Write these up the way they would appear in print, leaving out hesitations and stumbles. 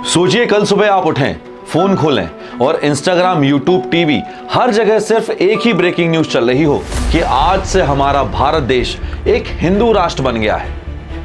सोचिए कल सुबह आप उठें, फोन खोलें और इंस्टाग्राम, यूट्यूब, टीवी हर जगह सिर्फ एक ही ब्रेकिंग न्यूज चल रही हो कि आज से हमारा भारत देश एक हिंदू राष्ट्र बन गया है।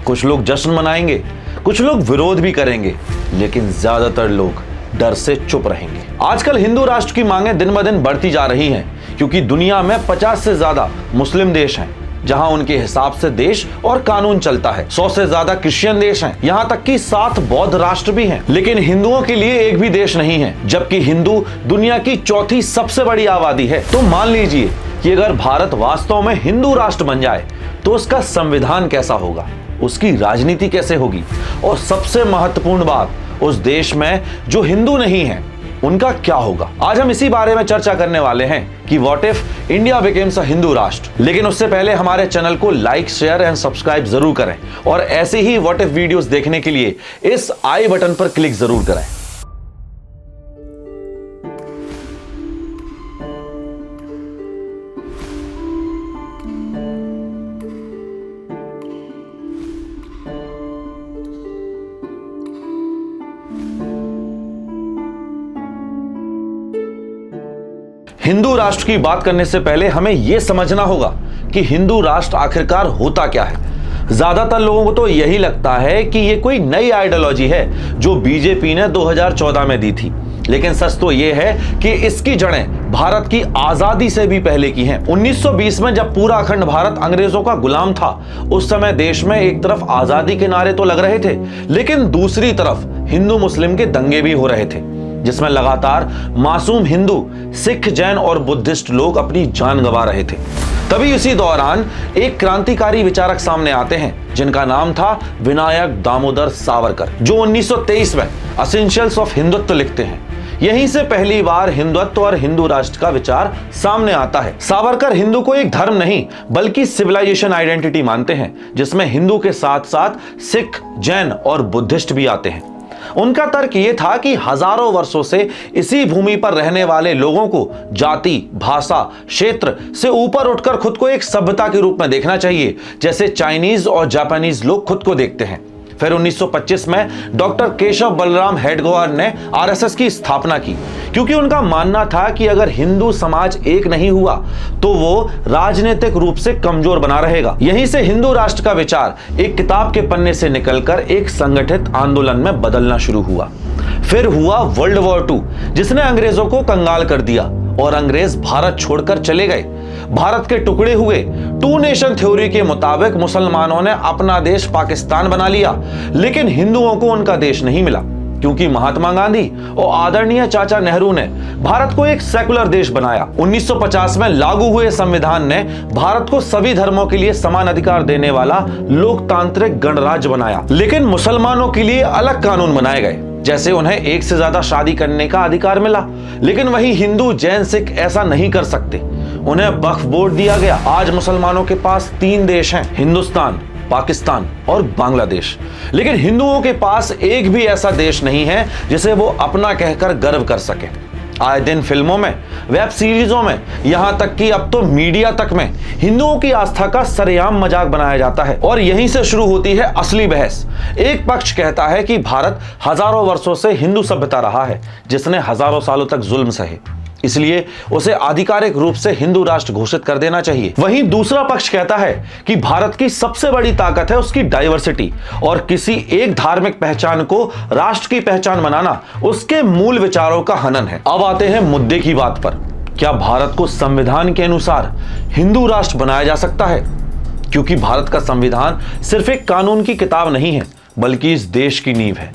कुछ लोग जश्न मनाएंगे, कुछ लोग विरोध भी करेंगे, लेकिन ज्यादातर लोग डर से चुप रहेंगे। आजकल हिंदू राष्ट्र की मांगें दिन ब दिन बढ़ती जा रही हैं, क्योंकि दुनिया में 50 से ज्यादा मुस्लिम देश हैं जहां उनके हिसाब से देश और कानून चलता है। 100 से ज्यादा क्रिश्चियन देश हैं, यहां तक कि 7 बौद्ध राष्ट्र भी हैं। लेकिन हिंदुओं के लिए एक भी देश नहीं है, जबकि हिंदू दुनिया की चौथी सबसे बड़ी आबादी है। तो मान लीजिए कि अगर भारत वास्तव में हिंदू राष्ट्र बन जाए तो उसका संविधान कैसा होगा, उसकी राजनीति कैसे होगी, और सबसे महत्वपूर्ण बात, उस देश में जो हिंदू नहीं है उनका क्या होगा। आज हम इसी बारे में चर्चा करने वाले हैं कि what if India becomes a Hindu राष्ट्र। लेकिन उससे पहले हमारे चैनल को लाइक, शेयर एंड सब्सक्राइब जरूर करें और ऐसे ही व्हाट इफ वीडियोस देखने के लिए इस आई बटन पर क्लिक जरूर करें। हिंदू राष्ट्र की बात करने से पहले हमें यह समझना होगा कि हिंदू राष्ट्र आखिरकार होता क्या है। ज्यादातर लोगों को तो यही लगता है कि यह कोई नई आइडियोलॉजी है जो बीजेपी ने 2014 में दी थी, लेकिन सच तो यह है कि इसकी जड़ें भारत की आजादी से भी पहले की हैं। 1920 में जब पूरा अखंड भारत अंग्रेजों का गुलाम था, उस समय देश में एक तरफ आजादी के नारे तो लग रहे थे, लेकिन दूसरी तरफ हिंदू मुस्लिम के दंगे भी हो रहे थे, जिसमें लगातार मासूम हिंदू, सिख, जैन और बुद्धिस्ट लोग अपनी जान गंवा रहे थे। तभी इसी दौरान एक क्रांतिकारी विचारक सामने आते हैं जिनका नाम था विनायक दामोदर सावरकर, जो 1923 में एसेंशियल्स ऑफ हिंदुत्व लिखते हैं। यहीं से पहली बार हिंदुत्व और हिंदू राष्ट्र का विचार सामने आता है। सावरकर हिंदू को एक धर्म नहीं बल्कि सिविलाइजेशन आइडेंटिटी मानते हैं, जिसमें हिंदू के साथ साथ सिख, जैन और बुद्धिस्ट भी आते हैं। उनका तर्क यह था कि हजारों वर्षों से इसी भूमि पर रहने वाले लोगों को जाति, भाषा, क्षेत्र से ऊपर उठकर खुद को एक सभ्यता के रूप में देखना चाहिए, जैसे चाइनीज और जापानीज लोग खुद को देखते हैं। फिर 1925 में डॉक्टर केशव बलराम हेडगेवार ने आरएसएस की स्थापना की, क्योंकि उनका मानना था कि अगर हिंदू समाज एक नहीं हुआ तो वो राजनीतिक रूप से कमजोर बना रहेगा। यहीं से हिंदू राष्ट्र का विचार एक किताब के पन्ने से निकलकर एक संगठित आंदोलन में बदलना शुरू हुआ। फिर हुआ वर्ल्ड वॉर II, जिसने अंग्रेजों को कंगाल कर दिया और अंग्रेज भारत छोड़कर चले गए। भारत के टुकड़े हुए। 2 नेशन थ्योरी के मुताबिक मुसलमानों ने अपना देश पाकिस्तान बना लिया, लेकिन हिंदुओं को उनका देश नहीं मिला, क्योंकि महात्मा गांधी और आदरणीय चाचा नेहरू ने भारत को एक सेकुलर देश बनाया। 1950 में लागू हुए संविधान ने भारत को सभी धर्मों के लिए समान अधिकार देने वाला लोकतांत्रिक गणराज्य बनाया, लेकिन मुसलमानों के लिए अलग कानून बनाए गए, जैसे उन्हें एक से ज्यादा शादी करने का अधिकार मिला। लेकिन वही हिंदू, जैन, सिख ऐसा नहीं कर सकते, उन्हें वक्फ बोर्ड दिया गया। आज मुसलमानों के पास 3 देश हैं, हिंदुस्तान, पाकिस्तान और बांग्लादेश, लेकिन हिंदुओं के पास एक भी ऐसा देश नहीं है जिसे वो अपना कहकर गर्व कर सके। आए दिन फिल्मों में, वेब सीरीजों में, यहां तक कि अब तो मीडिया तक में हिंदुओं की आस्था का सरेआम मजाक बनाया जाता है, और यहीं से शुरू होती है असली बहस। एक पक्ष कहता है कि भारत हजारों वर्षों से हिंदू सभ्यता रहा है, जिसने हजारों सालों तक जुल्म सहे, इसलिए उसे आधिकारिक रूप से हिंदू राष्ट्र घोषित कर देना चाहिए। वहीं दूसरा पक्ष कहता है कि भारत की सबसे बड़ी ताकत है उसकी डाइवर्सिटी, और किसी एक धार्मिक पहचान को राष्ट्र की पहचान बनाना उसके मूल विचारों का हनन है। अब आते हैं मुद्दे की बात पर। क्या भारत को संविधान के अनुसार हिंदू राष्ट्र बनाया जा सकता है? क्योंकि भारत का संविधान सिर्फ एक कानून की किताब नहीं है, बल्कि इस देश की नींव है।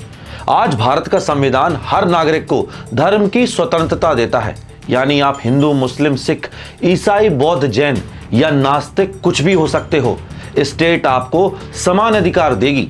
आज भारत का संविधान हर नागरिक को धर्म की स्वतंत्रता देता है, यानी आप हिंदू, मुस्लिम, सिख, ईसाई, बौद्ध, जैन या नास्तिक कुछ भी हो सकते हो। स्टेट आपको समान अधिकार देगी।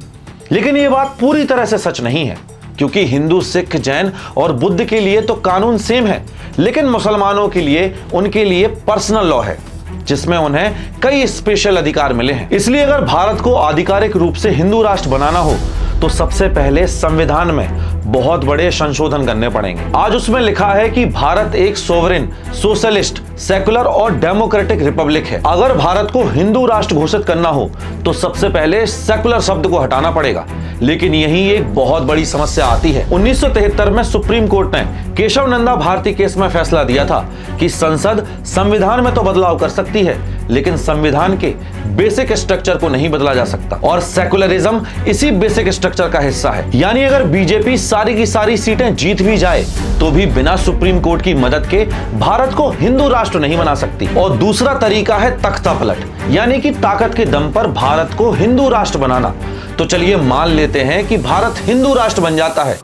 लेकिन यह बात पूरी तरह से सच नहीं है, क्योंकि हिंदू, सिख, जैन और बुद्ध के लिए तो कानून सेम है, लेकिन मुसलमानों के लिए उनके लिए पर्सनल लॉ है, जिसमें उन्हें कई स्पेशल अधिकार मिले हैं। इसलिए अगर भारत को आधिकारिक रूप से हिंदू राष्ट्र बनाना हो तो सबसे पहले संविधान में बहुत बड़े संशोधन करने पड़ेंगे। आज उसमें लिखा है कि भारत एक सोवरेन, सोशलिस्ट, सेकुलर और डेमोक्रेटिक रिपब्लिक है। अगर भारत को हिंदू राष्ट्र घोषित करना हो तो सबसे पहले सेकुलर शब्द को हटाना पड़ेगा। लेकिन यही एक बहुत बड़ी समस्या आती है। 1973 में सुप्रीम कोर्ट ने केशव नंदा भारती केस में फैसला दिया था कि संसद संविधान में तो बदलाव कर सकती है, लेकिन संविधान के बेसिक स्ट्रक्चर को नहीं बदला जा सकता, और सेकुलरिज्म इसी बेसिक स्ट्रक्चर का हिस्सा है। यानी अगर बीजेपी सारी की सारी सीटें जीत भी जाए तो भी बिना सुप्रीम कोर्ट की मदद के भारत को हिंदू राष्ट्र नहीं बना सकती। और दूसरा तरीका है तख्ता पलट, यानी कि ताकत के दम पर भारत को हिंदू राष्ट्र बनाना। तो चलिए मान लेते हैं कि भारत हिंदू राष्ट्र बन जाता है,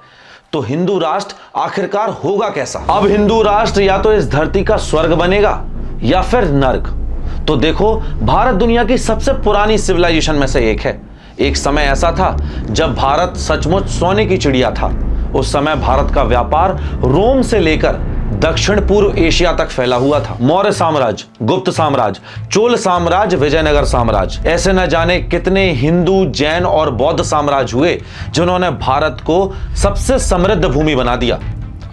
तो हिंदू राष्ट्र आखिरकार होगा कैसा? अब हिंदू राष्ट्र या तो इस धरती का स्वर्ग बनेगा या फिर नर्क। तो देखो, भारत दुनिया की सबसे पुरानी सिविलाइजेशन में से एक है। एक समय ऐसा था जब भारत सचमुच सोने की चिड़िया था। उस समय भारत का व्यापार रोम से लेकर दक्षिण पूर्व एशिया तक फैला हुआ था। मौर्य साम्राज्य, गुप्त साम्राज्य, चोल साम्राज्य, विजयनगर साम्राज्य, ऐसे न जाने कितने हिंदू, जैन और बौद्ध साम्राज्य हुए जिन्होंने भारत को सबसे समृद्ध भूमि बना दिया।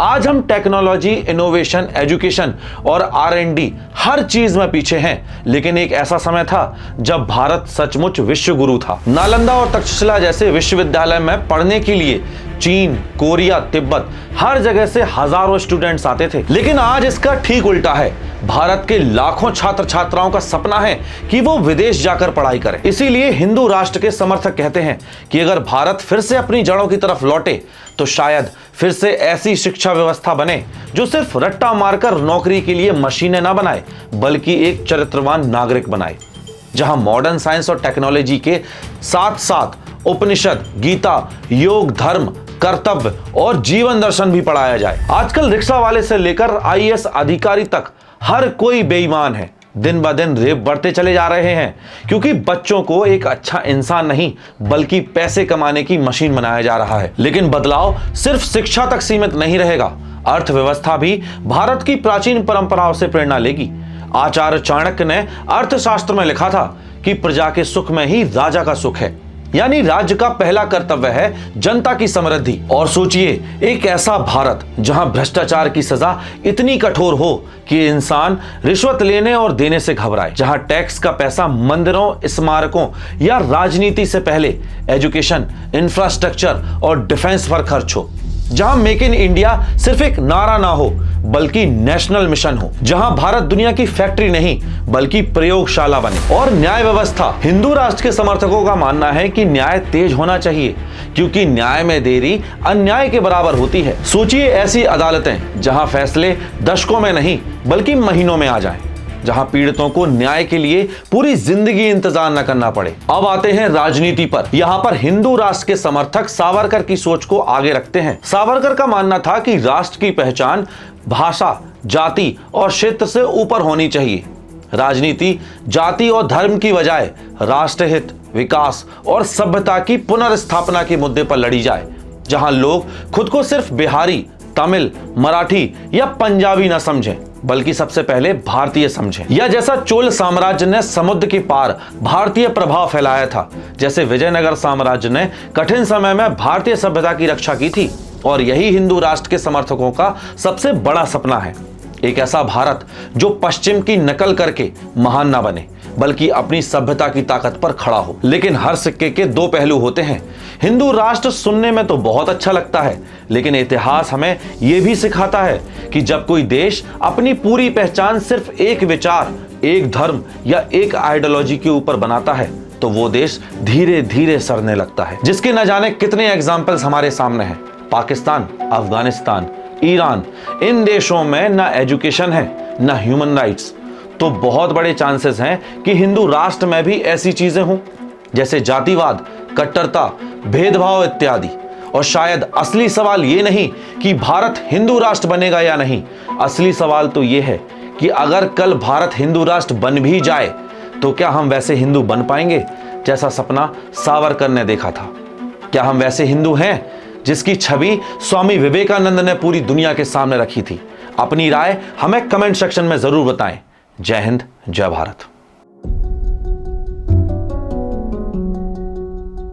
आज हम टेक्नोलॉजी, इनोवेशन, एजुकेशन और R&D हर चीज में पीछे हैं, लेकिन एक ऐसा समय था जब भारत सचमुच विश्व गुरु था। नालंदा और तक्षशिला जैसे विश्वविद्यालय में पढ़ने के लिए चीन, कोरिया, तिब्बत हर जगह से हजारों स्टूडेंट्स आते थे। लेकिन आज इसका ठीक उल्टा है। भारत के लाखों छात्र छात्राओं का सपना है कि वो विदेश जाकर पढ़ाई करें। इसीलिए हिंदू राष्ट्र के समर्थक कहते हैं कि अगर भारत फिर से अपनी जड़ों की तरफ लौटे तो शायद फिर से ऐसी शिक्षा व्यवस्था बने जो सिर्फ रट्टा मारकर नौकरी के लिए मशीनें ना बनाए, बल्कि एक चरित्रवान नागरिक बनाए, जहां मॉडर्न साइंस और टेक्नोलॉजी के साथ साथ उपनिषद, गीता, योग, धर्म, कर्तव्य और जीवन दर्शन भी पढ़ाया जाए। आजकल रिक्शा वाले से लेकर IAS अधिकारी तक हर कोई बेईमान है। दिन ब दिन रेप बढ़ते चले जा रहे हैं क्योंकि बच्चों को एक अच्छा इंसान नहीं बल्कि पैसे कमाने की मशीन बनाया जा रहा है। लेकिन बदलाव सिर्फ शिक्षा तक सीमित नहीं रहेगा। अर्थव्यवस्था भी भारत की प्राचीन परंपराओं से प्रेरणा लेगी। आचार्य चाणक्य ने अर्थशास्त्र में लिखा था कि प्रजा के सुख में ही राजा का सुख है, यानी राज्य का पहला कर्तव्य है जनता की समृद्धि। और सोचिए, एक ऐसा भारत जहां भ्रष्टाचार की सजा इतनी कठोर हो कि इंसान रिश्वत लेने और देने से घबराए, जहां टैक्स का पैसा मंदिरों, स्मारकों या राजनीति से पहले एजुकेशन, इंफ्रास्ट्रक्चर और डिफेंस पर खर्च हो, जहां मेक इन इंडिया सिर्फ एक नारा ना हो बल्कि नेशनल मिशन हो, जहां भारत दुनिया की फैक्ट्री नहीं बल्कि प्रयोगशाला बने। और न्याय व्यवस्था, हिंदू राष्ट्र के समर्थकों का मानना है कि न्याय तेज होना चाहिए क्योंकि न्याय में देरी अन्याय के बराबर होती है। सोचिए ऐसी अदालतें जहां फैसले दशकों में नहीं बल्कि महीनों में आ जाएं, जहां पीड़ितों को न्याय के लिए पूरी जिंदगी इंतजार न करना पड़े। अब आते हैं राजनीति पर। यहां पर हिंदू राष्ट्र के समर्थक सावरकर की सोच को आगे रखते हैं। सावरकर का मानना था कि राष्ट्र की पहचान भाषा, जाति और क्षेत्र से ऊपर होनी चाहिए। राजनीति जाति और धर्म की बजाय राष्ट्रहित, विकास और सभ्यता की पुनर्स्थापना के मुद्दे पर लड़ी जाए, जहां लोग खुद को सिर्फ बिहारी, तमिल, मराठी या पंजाबी न समझें बल्कि सबसे पहले भारतीय समझें। या जैसा चोल साम्राज्य ने समुद्र के पार भारतीय प्रभाव फैलाया था, जैसे विजयनगर साम्राज्य ने कठिन समय में भारतीय सभ्यता की रक्षा की थी। और यही हिंदू राष्ट्र के समर्थकों का सबसे बड़ा सपना है, एक ऐसा भारत जो पश्चिम की नकल करके महान ना बने बल्कि अपनी सभ्यता की ताकत पर खड़ा हो। लेकिन हर सिक्के के दो पहलू होते हैं। हिंदू राष्ट्र सुनने में तो बहुत अच्छा लगता है, लेकिन इतिहास हमें यह भी सिखाता है कि जब कोई देश अपनी पूरी पहचान सिर्फ एक विचार, एक धर्म या एक आइडियोलॉजी के ऊपर बनाता है तो वो देश धीरे धीरे सरने लगता है, जिसके न जाने कितने एग्जाम्पल्स हमारे सामने हैं। पाकिस्तान, अफगानिस्तान, ईरान, इन देशों में ना एजुकेशन है ना ह्यूमन राइट्स। तो बहुत बड़े चांसेस हैं कि हिंदू राष्ट्र में भी ऐसी चीजें हों जैसे जातिवाद, कट्टरता, भेदभाव इत्यादि। और शायद असली सवाल ये नहीं कि भारत हिंदू राष्ट्र बनेगा या नहीं, असली सवाल तो ये है कि अगर कल भारत हिंदू राष्ट्र बन भी जाए तो क्या हम वैसे हिंदू बन पाएंगे जैसा सपना सावरकर ने देखा था? क्या हम वैसे हिंदू हैं जिसकी छवि स्वामी विवेकानंद ने पूरी दुनिया के सामने रखी थी? अपनी राय हमें कमेंट सेक्शन में जरूर बताएं। जय हिंद, जय भारत।